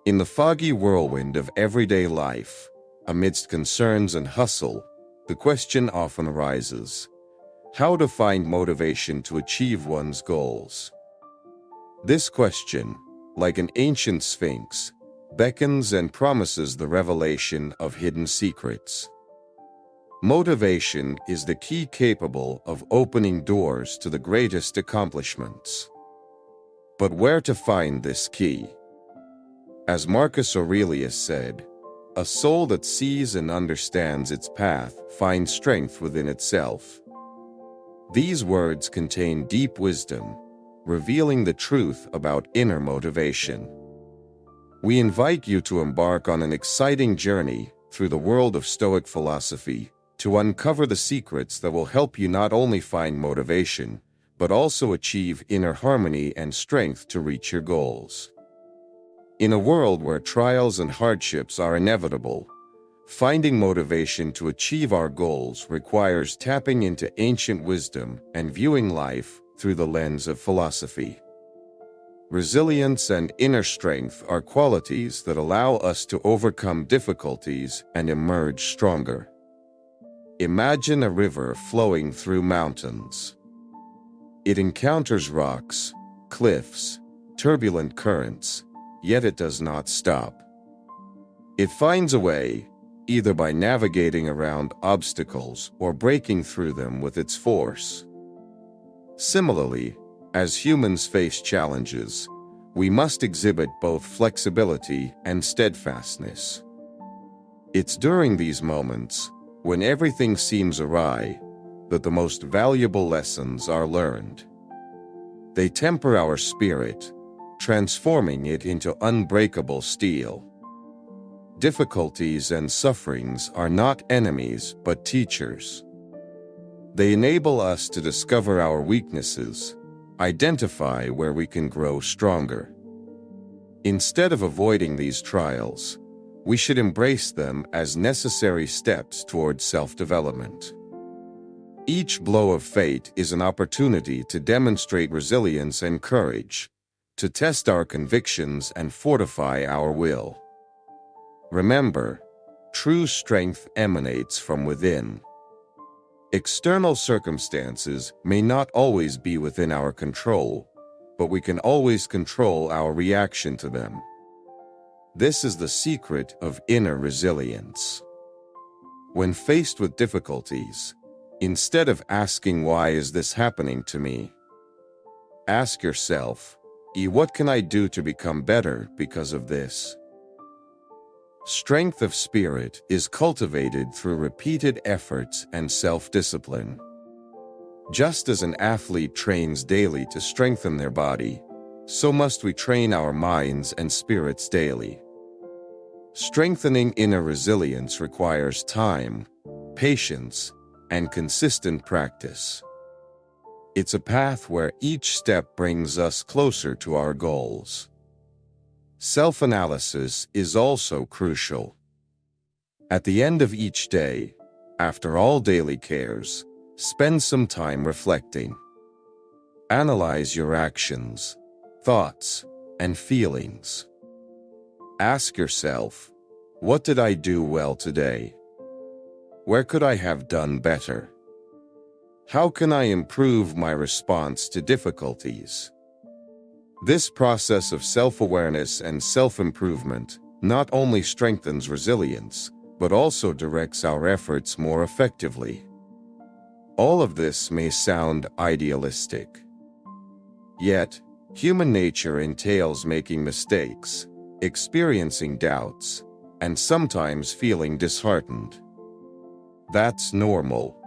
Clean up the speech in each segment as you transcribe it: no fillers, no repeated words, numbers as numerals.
In the foggy whirlwind of everyday life, amidst concerns and hustle, the question often arises: how to find motivation to achieve one's goals? This question, like an ancient sphinx, beckons and promises the revelation of hidden secrets. Motivation is the key capable of opening doors to the greatest accomplishments. But where to find this key? As Marcus Aurelius said, "A soul that sees and understands its path finds strength within itself." These words contain deep wisdom, revealing the truth about inner motivation. We invite you to embark on an exciting journey through the world of Stoic philosophy to uncover the secrets that will help you not only find motivation, but also achieve inner harmony and strength to reach your goals. In a world where trials and hardships are inevitable, finding motivation to achieve our goals requires tapping into ancient wisdom and viewing life through the lens of philosophy. Resilience and inner strength are qualities that allow us to overcome difficulties and emerge stronger. Imagine a river flowing through mountains. It encounters rocks, cliffs, turbulent currents, yet it does not stop. It finds a way, either by navigating around obstacles or breaking through them with its force. Similarly, as humans face challenges, we must exhibit both flexibility and steadfastness. It's during these moments, when everything seems awry, that the most valuable lessons are learned. They temper our spirit, transforming it into unbreakable steel. Difficulties and sufferings are not enemies but teachers. They enable us to discover our weaknesses, identify where we can grow stronger. Instead of avoiding these trials, we should embrace them as necessary steps towards self-development. Each blow of fate is an opportunity to demonstrate resilience and courage, to test our convictions and fortify our will. Remember, true strength emanates from within. External circumstances may not always be within our control, but we can always control our reaction to them. This is the secret of inner resilience. When faced with difficulties, instead of asking, "Why is this happening to me?" ask yourself, "What can I do to become better because of this?" Strength of spirit is cultivated through repeated efforts and self-discipline. Just as an athlete trains daily to strengthen their body, so must we train our minds and spirits daily. Strengthening inner resilience requires time, patience, and consistent practice. It's a path where each step brings us closer to our goals. Self-analysis is also crucial. At the end of each day, after all daily cares, spend some time reflecting. Analyze your actions, thoughts, and feelings. Ask yourself, what did I do well today? Where could I have done better? How can I improve my response to difficulties? This process of self-awareness and self-improvement not only strengthens resilience, but also directs our efforts more effectively. All of this may sound idealistic. Yet, human nature entails making mistakes, experiencing doubts, and sometimes feeling disheartened. That's normal.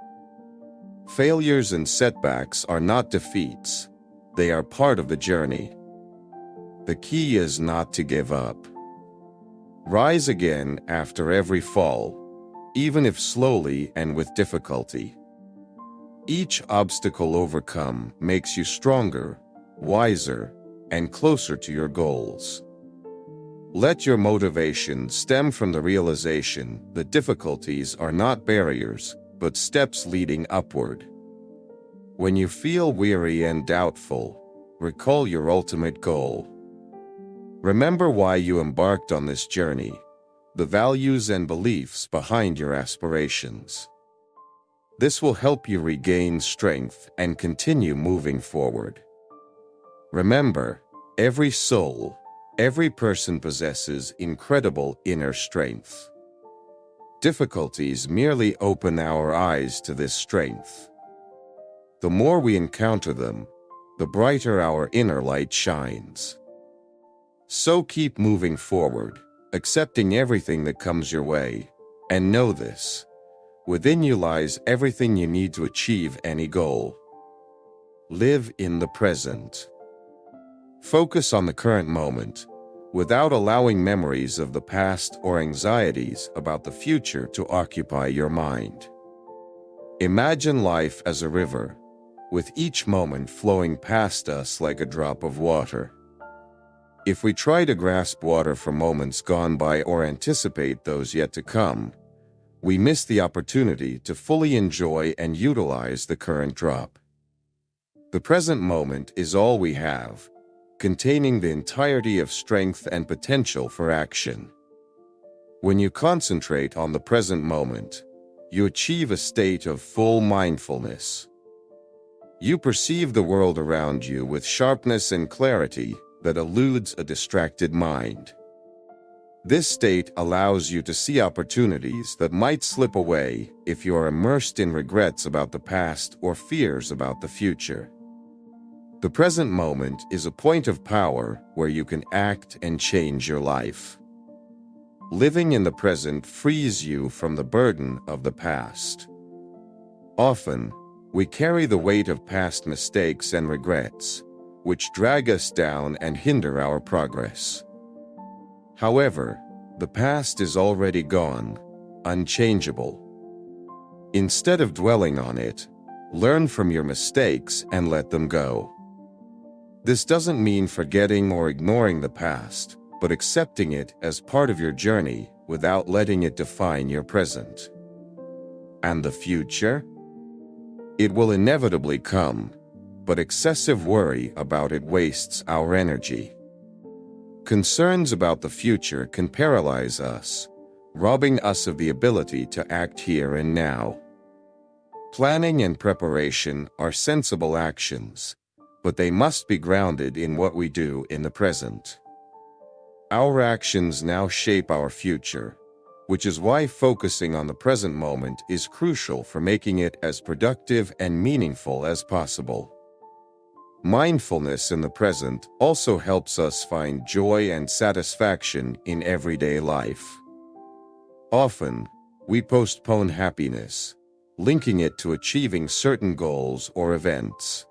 Failures and setbacks are not defeats, they are part of the journey. The key is not to give up. Rise again after every fall, even if slowly and with difficulty. Each obstacle overcome makes you stronger, wiser, and closer to your goals. Let your motivation stem from the realization that difficulties are not barriers, but steps leading upward. When you feel weary and doubtful, recall your ultimate goal. Remember why you embarked on this journey, the values and beliefs behind your aspirations. This will help you regain strength and continue moving forward. Remember, every soul, every person possesses incredible inner strength. Difficulties merely open our eyes to this strength. The more we encounter them, the brighter our inner light shines. So keep moving forward, accepting everything that comes your way, and know this: within you lies everything you need to achieve any goal. Live in the present. Focus on the current moment, without allowing memories of the past or anxieties about the future to occupy your mind. Imagine life as a river, with each moment flowing past us like a drop of water. If we try to grasp water from moments gone by or anticipate those yet to come, we miss the opportunity to fully enjoy and utilize the current drop. The present moment is all we have, containing the entirety of strength and potential for action. When you concentrate on the present moment, you achieve a state of full mindfulness. You perceive the world around you with sharpness and clarity that eludes a distracted mind. This state allows you to see opportunities that might slip away if you are immersed in regrets about the past or fears about the future. The present moment is a point of power where you can act and change your life. Living in the present frees you from the burden of the past. Often, we carry the weight of past mistakes and regrets, which drag us down and hinder our progress. However, the past is already gone, unchangeable. Instead of dwelling on it, learn from your mistakes and let them go. This doesn't mean forgetting or ignoring the past, but accepting it as part of your journey without letting it define your present. And the future? It will inevitably come, but excessive worry about it wastes our energy. Concerns about the future can paralyze us, robbing us of the ability to act here and now. Planning and preparation are sensible actions, but they must be grounded in what we do in the present. Our actions now shape our future, which is why focusing on the present moment is crucial for making it as productive and meaningful as possible. Mindfulness in the present also helps us find joy and satisfaction in everyday life. Often, we postpone happiness, linking it to achieving certain goals or events.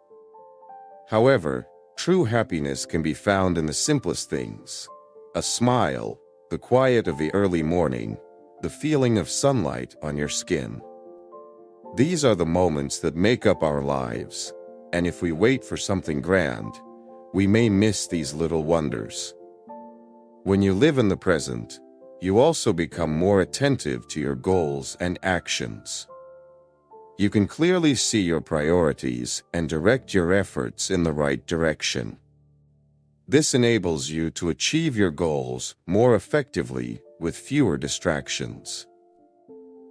However, true happiness can be found in the simplest things: a smile, the quiet of the early morning, the feeling of sunlight on your skin. These are the moments that make up our lives, and if we wait for something grand, we may miss these little wonders. When you live in the present, you also become more attentive to your goals and actions. You can clearly see your priorities and direct your efforts in the right direction. This enables you to achieve your goals more effectively with fewer distractions.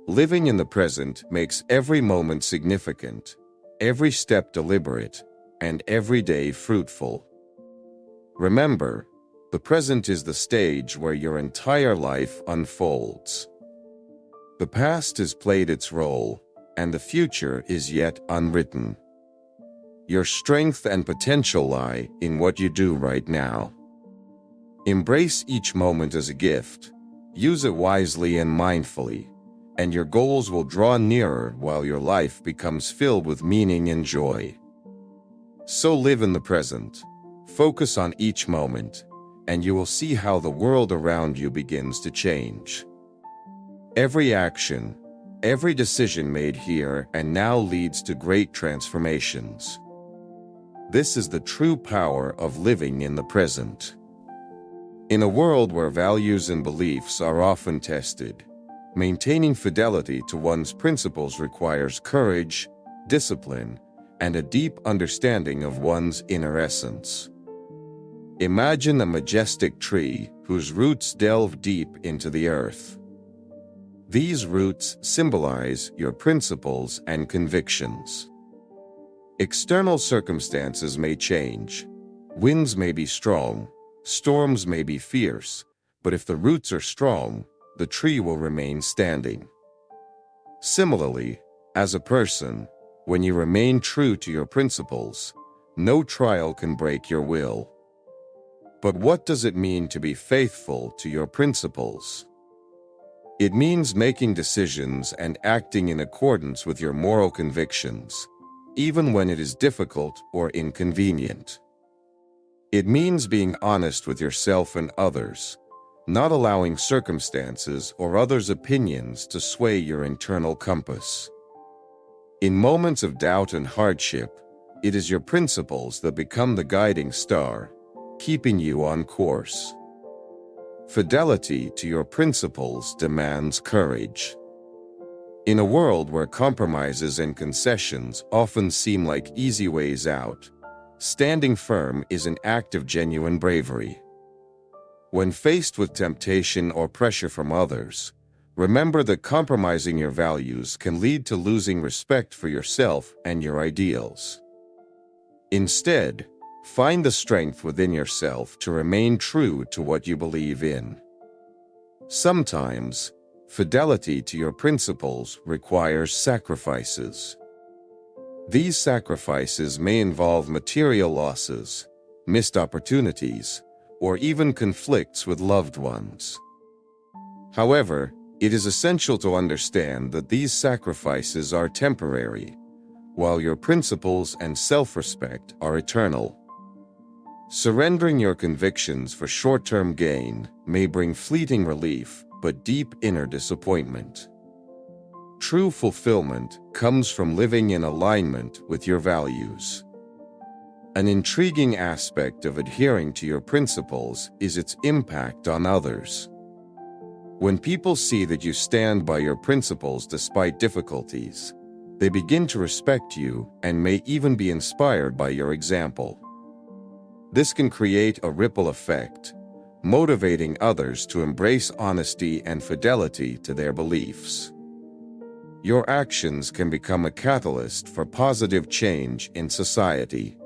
Living in the present makes every moment significant, every step deliberate, and every day fruitful. Remember, the present is the stage where your entire life unfolds. The past has played its role, and the future is yet unwritten. Your strength and potential lie in what you do right now. Embrace each moment as a gift, use it wisely and mindfully, and your goals will draw nearer while your life becomes filled with meaning and joy. So live in the present, focus on each moment, and you will see how the world around you begins to change. Every action, every decision made here and now leads to great transformations. This is the true power of living in the present. In a world where values and beliefs are often tested, maintaining fidelity to one's principles requires courage, discipline, and a deep understanding of one's inner essence. Imagine a majestic tree whose roots delve deep into the earth. These roots symbolize your principles and convictions. External circumstances may change. Winds may be strong, storms may be fierce, but if the roots are strong, the tree will remain standing. Similarly, as a person, when you remain true to your principles, no trial can break your will. But what does it mean to be faithful to your principles? It means making decisions and acting in accordance with your moral convictions, even when it is difficult or inconvenient. It means being honest with yourself and others, not allowing circumstances or others' opinions to sway your internal compass. In moments of doubt and hardship, it is your principles that become the guiding star, keeping you on course. Fidelity to your principles demands courage. In a world where compromises and concessions often seem like easy ways out, standing firm is an act of genuine bravery. When faced with temptation or pressure from others, remember that compromising your values can lead to losing respect for yourself and your ideals. Instead, find the strength within yourself to remain true to what you believe in. Sometimes, fidelity to your principles requires sacrifices. These sacrifices may involve material losses, missed opportunities, or even conflicts with loved ones. However, it is essential to understand that these sacrifices are temporary, while your principles and self-respect are eternal. Surrendering your convictions for short-term gain may bring fleeting relief, but deep inner disappointment. True fulfillment comes from living in alignment with your values. An intriguing aspect of adhering to your principles is its impact on others. When people see that you stand by your principles despite difficulties, they begin to respect you and may even be inspired by your example. This can create a ripple effect, motivating others to embrace honesty and fidelity to their beliefs. Your actions can become a catalyst for positive change in society.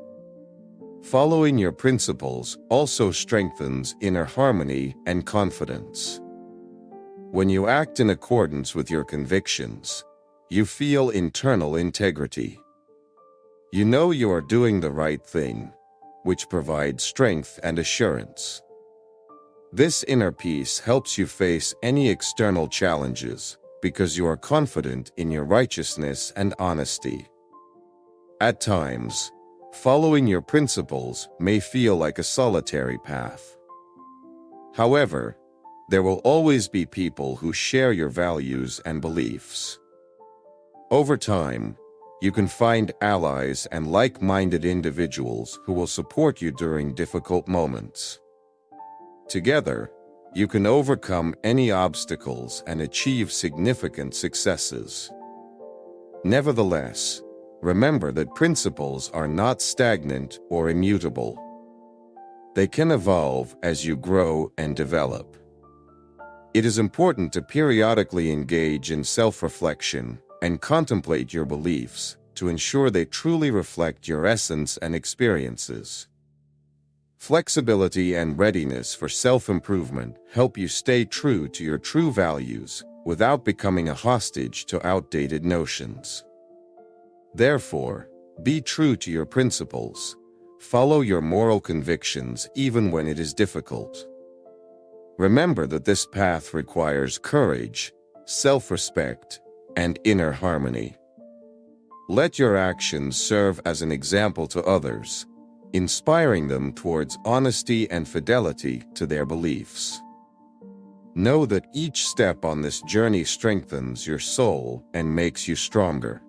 Following your principles also strengthens inner harmony and confidence. When you act in accordance with your convictions, you feel internal integrity. You know you are doing the right thing, which provides strength and assurance. This inner peace helps you face any external challenges because you are confident in your righteousness and honesty. At times, following your principles may feel like a solitary path. However, there will always be people who share your values and beliefs. Over time, you can find allies and like-minded individuals who will support you during difficult moments. Together, you can overcome any obstacles and achieve significant successes. Nevertheless, remember that principles are not stagnant or immutable. They can evolve as you grow and develop. It is important to periodically engage in self-reflection and contemplate your beliefs to ensure they truly reflect your essence and experiences. Flexibility and readiness for self-improvement help you stay true to your true values without becoming a hostage to outdated notions. Therefore, be true to your principles. Follow your moral convictions even when it is difficult. Remember that this path requires courage, self-respect, and inner harmony. Let your actions serve as an example to others, inspiring them towards honesty and fidelity to their beliefs. Know that each step on this journey strengthens your soul and makes you stronger.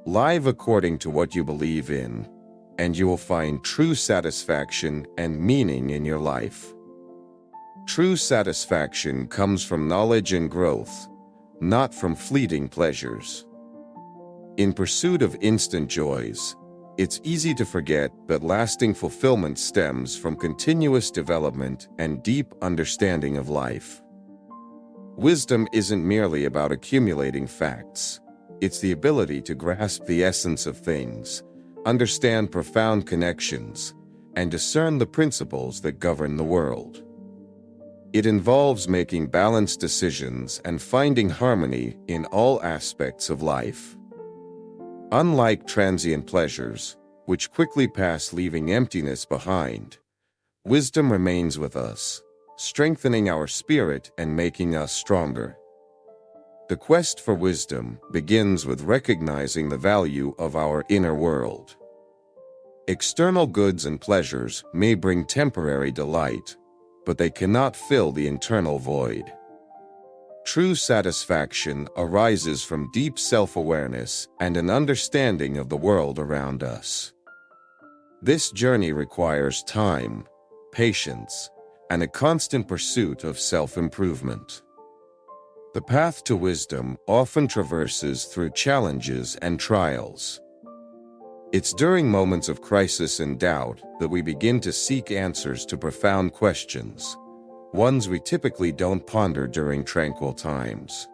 Live according to what you believe in, and you will find true satisfaction and meaning in your life. True satisfaction comes from knowledge and growth, not from fleeting pleasures. In pursuit of instant joys, It's easy to forget that lasting fulfillment stems from continuous development and deep understanding of life. Wisdom isn't merely about accumulating facts. It's the ability to grasp the essence of things, understand profound connections, and discern the principles that govern the world. It involves making balanced decisions and finding harmony in all aspects of life. Unlike transient pleasures, which quickly pass leaving emptiness behind, wisdom remains with us, strengthening our spirit and making us stronger. The quest for wisdom begins with recognizing the value of our inner world. External goods and pleasures may bring temporary delight, but they cannot fill the internal void. True satisfaction arises from deep self-awareness and an understanding of the world around us. This journey requires time, patience, and a constant pursuit of self-improvement. The path to wisdom often traverses through challenges and trials. It's during moments of crisis and doubt that we begin to seek answers to profound questions, ones we typically don't ponder during tranquil times.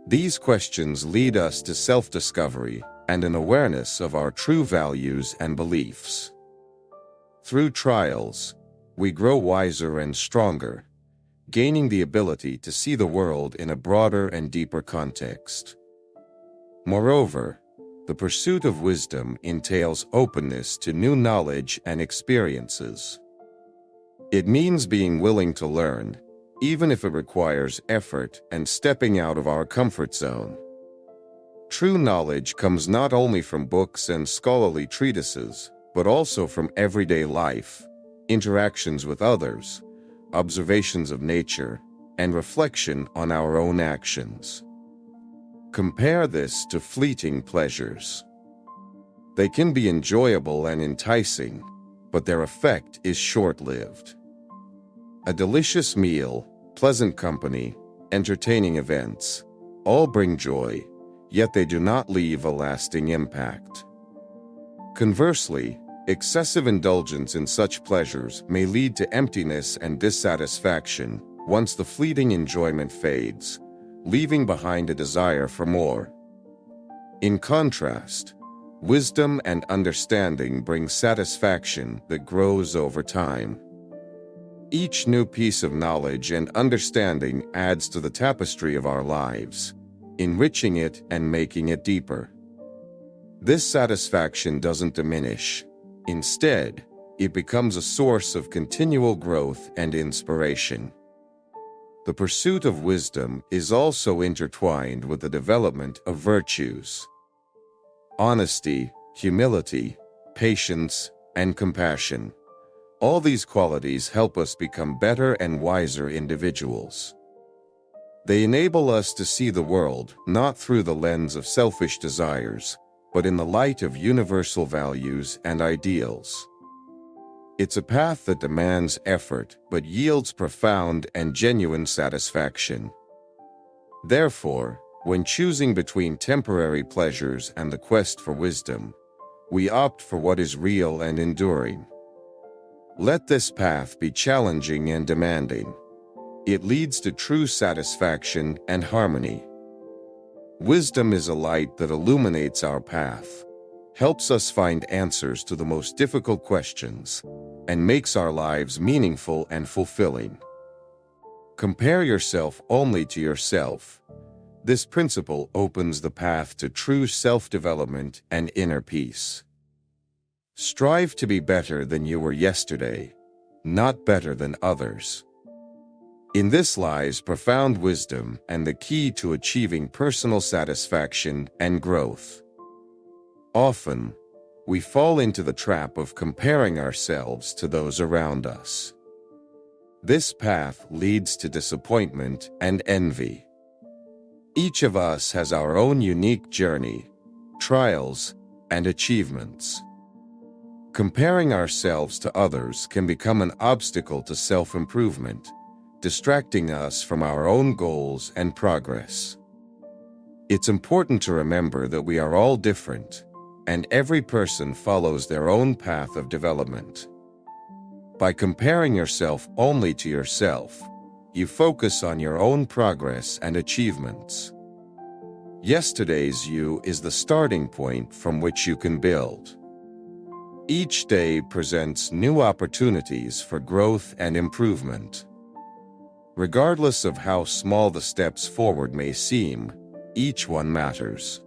These questions lead us to self-discovery and an awareness of our true values and beliefs. Through trials, we grow wiser and stronger, gaining the ability to see the world in a broader and deeper context. Moreover, the pursuit of wisdom entails openness to new knowledge and experiences. It means being willing to learn, even if it requires effort and stepping out of our comfort zone. True knowledge comes not only from books and scholarly treatises, but also from everyday life, interactions with others, observations of nature, and reflection on our own actions. Compare this to fleeting pleasures. They can be enjoyable and enticing, but their effect is short-lived. A delicious meal, pleasant company, entertaining events, all bring joy, yet they do not leave a lasting impact. Conversely, excessive indulgence in such pleasures may lead to emptiness and dissatisfaction once the fleeting enjoyment fades, leaving behind a desire for more. In contrast, wisdom and understanding bring satisfaction that grows over time. Each new piece of knowledge and understanding adds to the tapestry of our lives, enriching it and making it deeper. This satisfaction doesn't diminish. Instead, it becomes a source of continual growth and inspiration. The pursuit of wisdom is also intertwined with the development of virtues. Honesty, humility, patience, and compassion. All these qualities help us become better and wiser individuals. They enable us to see the world not through the lens of selfish desires, but in the light of universal values and ideals. It's a path that demands effort but yields profound and genuine satisfaction. Therefore, when choosing between temporary pleasures and the quest for wisdom, we opt for what is real and enduring. Let this path be challenging and demanding. It leads to true satisfaction and harmony. Wisdom is a light that illuminates our path, helps us find answers to the most difficult questions, and makes our lives meaningful and fulfilling. Compare yourself only to yourself. This principle opens the path to true self-development and inner peace. Strive to be better than you were yesterday, not better than others. In this lies profound wisdom and the key to achieving personal satisfaction and growth. Often, we fall into the trap of comparing ourselves to those around us. This path leads to disappointment and envy. Each of us has our own unique journey, trials, and achievements. Comparing ourselves to others can become an obstacle to self-improvement, distracting us from our own goals and progress. It's important to remember that we are all different, and every person follows their own path of development. By comparing yourself only to yourself, you focus on your own progress and achievements. Yesterday's you is the starting point from which you can build. Each day presents new opportunities for growth and improvement. Regardless of how small the steps forward may seem, each one matters.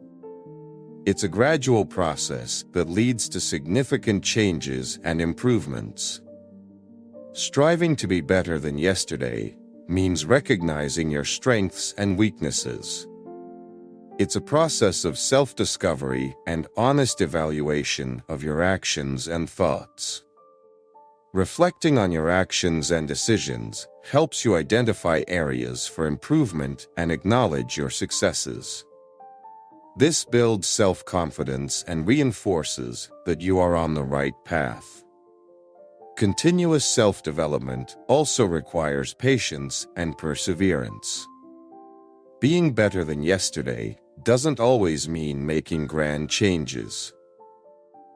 It's a gradual process that leads to significant changes and improvements. Striving to be better than yesterday means recognizing your strengths and weaknesses. It's a process of self-discovery and honest evaluation of your actions and thoughts. Reflecting on your actions and decisions helps you identify areas for improvement and acknowledge your successes. This builds self-confidence and reinforces that you are on the right path. Continuous self-development also requires patience and perseverance. Being better than yesterday doesn't always mean making grand changes.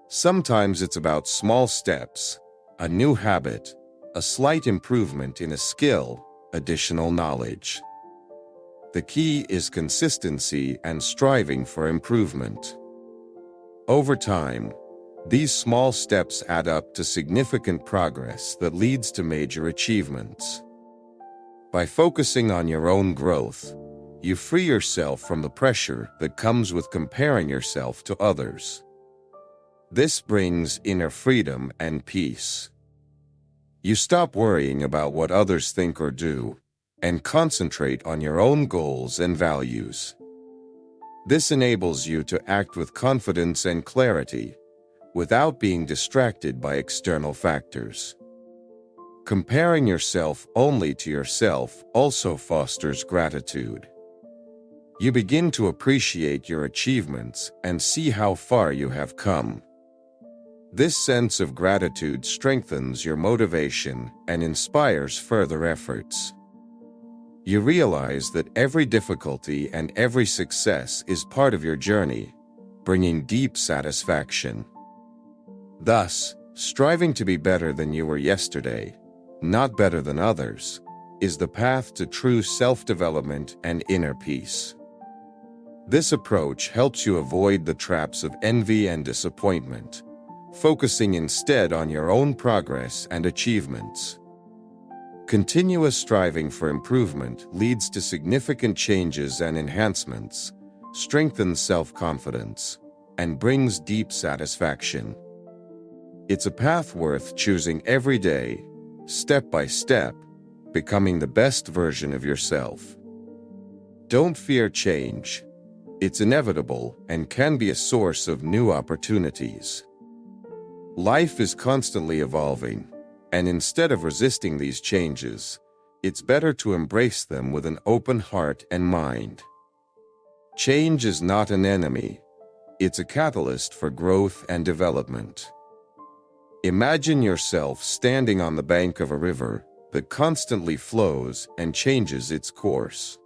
Sometimes it's about small steps, a new habit, a slight improvement in a skill, additional knowledge. The key is consistency and striving for improvement. Over time, these small steps add up to significant progress that leads to major achievements. By focusing on your own growth, you free yourself from the pressure that comes with comparing yourself to others. This brings inner freedom and peace. You stop worrying about what others think or do, and concentrate on your own goals and values. This enables you to act with confidence and clarity, without being distracted by external factors. Comparing yourself only to yourself also fosters gratitude. You begin to appreciate your achievements and see how far you have come. This sense of gratitude strengthens your motivation and inspires further efforts. You realize that every difficulty and every success is part of your journey, bringing deep satisfaction. Thus, striving to be better than you were yesterday, not better than others, is the path to true self-development and inner peace. This approach helps you avoid the traps of envy and disappointment, focusing instead on your own progress and achievements. Continuous striving for improvement leads to significant changes and enhancements, strengthens self-confidence, and brings deep satisfaction. It's a path worth choosing every day, step by step, becoming the best version of yourself. Don't fear change. It's inevitable and can be a source of new opportunities. Life is constantly evolving, and instead of resisting these changes, it's better to embrace them with an open heart and mind. Change is not an enemy. It's a catalyst for growth and development. Imagine yourself standing on the bank of a river that constantly flows and changes its course.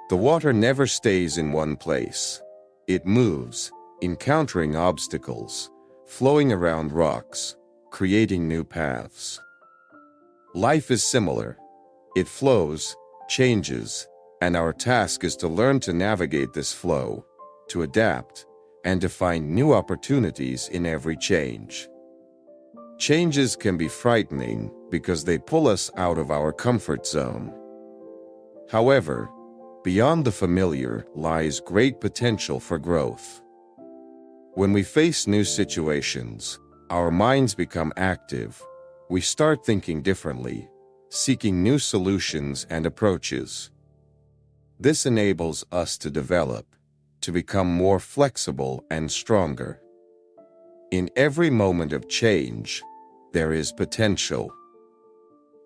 The water never stays in one place. It moves, encountering obstacles, flowing around rocks, creating new paths. Life is similar. It flows, changes, and our task is to learn to navigate this flow, to adapt, and to find new opportunities in every change. Changes can be frightening because they pull us out of our comfort zone. However, beyond the familiar lies great potential for growth. When we face new situations, our minds become active. We start thinking differently, seeking new solutions and approaches. This enables us to develop, to become more flexible and stronger. In every moment of change, there is potential.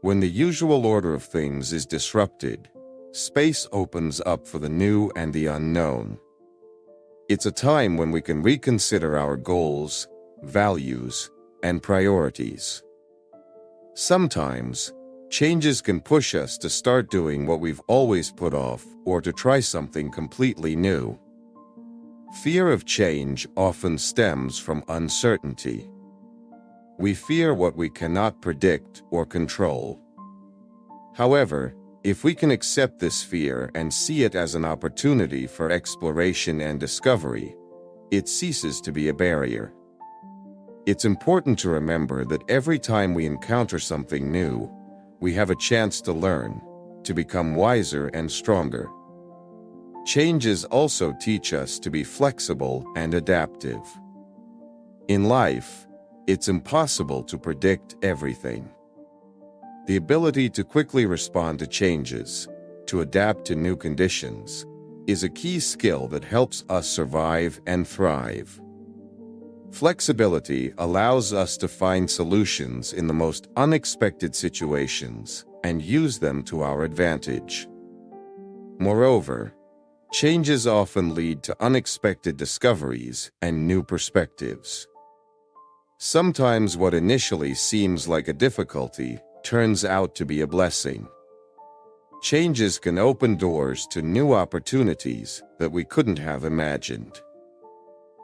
When the usual order of things is disrupted, space opens up for the new and the unknown. It's a time when we can reconsider our goals, values, and priorities. Sometimes, changes can push us to start doing what we've always put off or to try something completely new. fear of change often stems from uncertainty. We fear what we cannot predict or control. However, if we can accept this fear and see it as an opportunity for exploration and discovery, it ceases to be a barrier. It's important to remember that every time we encounter something new, we have a chance to learn, to become wiser and stronger. Changes also teach us to be flexible and adaptive. In life, it's impossible to predict everything. The ability to quickly respond to changes, to adapt to new conditions, is a key skill that helps us survive and thrive. Flexibility allows us to find solutions in the most unexpected situations and use them to our advantage. Moreover, changes often lead to unexpected discoveries and new perspectives. Sometimes what initially seems like a difficulty turns out to be a blessing. Changes can open doors to new opportunities that we couldn't have imagined.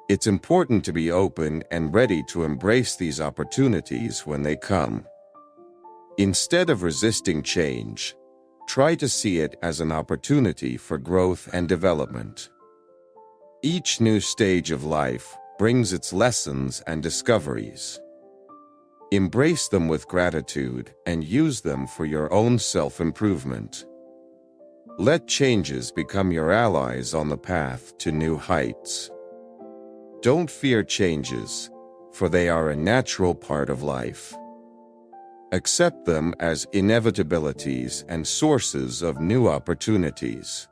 It's important to be open and ready to embrace these opportunities when they come. Instead of resisting change, try to see it as an opportunity for growth and development. Each new stage of life brings its lessons and discoveries. Embrace them with gratitude and use them for your own self-improvement. Let changes become your allies on the path to new heights. Don't fear changes, for they are a natural part of life. Accept them as inevitabilities and sources of new opportunities.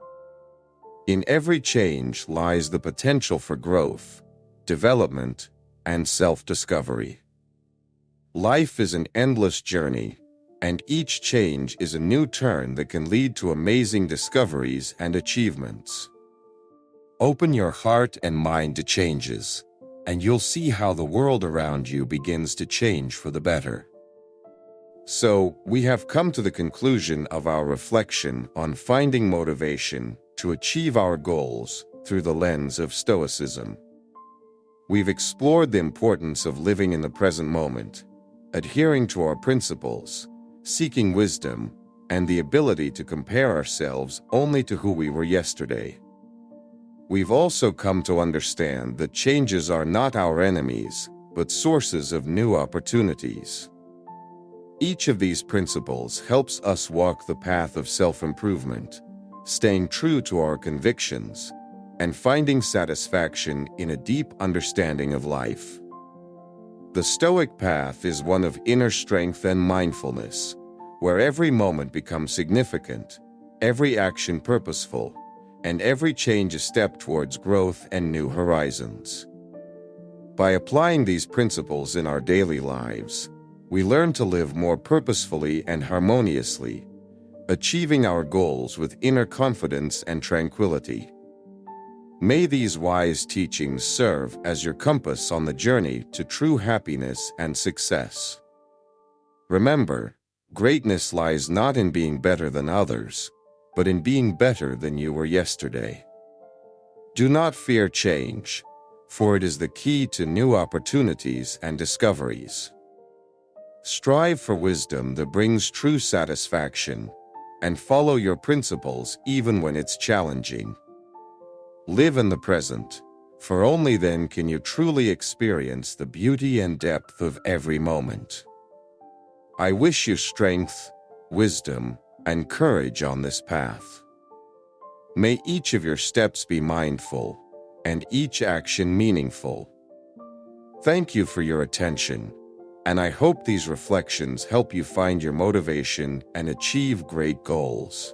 In every change lies the potential for growth, development, and self-discovery. Life is an endless journey, and each change is a new turn that can lead to amazing discoveries and achievements. Open your heart and mind to changes, and you'll see how the world around you begins to change for the better. So, we have come to the conclusion of our reflection on finding motivation to achieve our goals through the lens of Stoicism. We've explored the importance of living in the present moment, adhering to our principles, seeking wisdom, and the ability to compare ourselves only to who we were yesterday. We've also come to understand that changes are not our enemies, but sources of new opportunities. Each of these principles helps us walk the path of self-improvement, staying true to our convictions, and finding satisfaction in a deep understanding of life. The Stoic path is one of inner strength and mindfulness, where every moment becomes significant, every action purposeful, and every change a step towards growth and new horizons. By applying these principles in our daily lives, we learn to live more purposefully and harmoniously, achieving our goals with inner confidence and tranquility. May these wise teachings serve as your compass on the journey to true happiness and success. Remember, greatness lies not in being better than others, but in being better than you were yesterday. Do not fear change, for it is the key to new opportunities and discoveries. Strive for wisdom that brings true satisfaction, and follow your principles even when it's challenging. Live in the present, for only then can you truly experience the beauty and depth of every moment. I wish you strength, wisdom, and courage on this path. May each of your steps be mindful, and each action meaningful. Thank you for your attention, and I hope these reflections help you find your motivation and achieve great goals.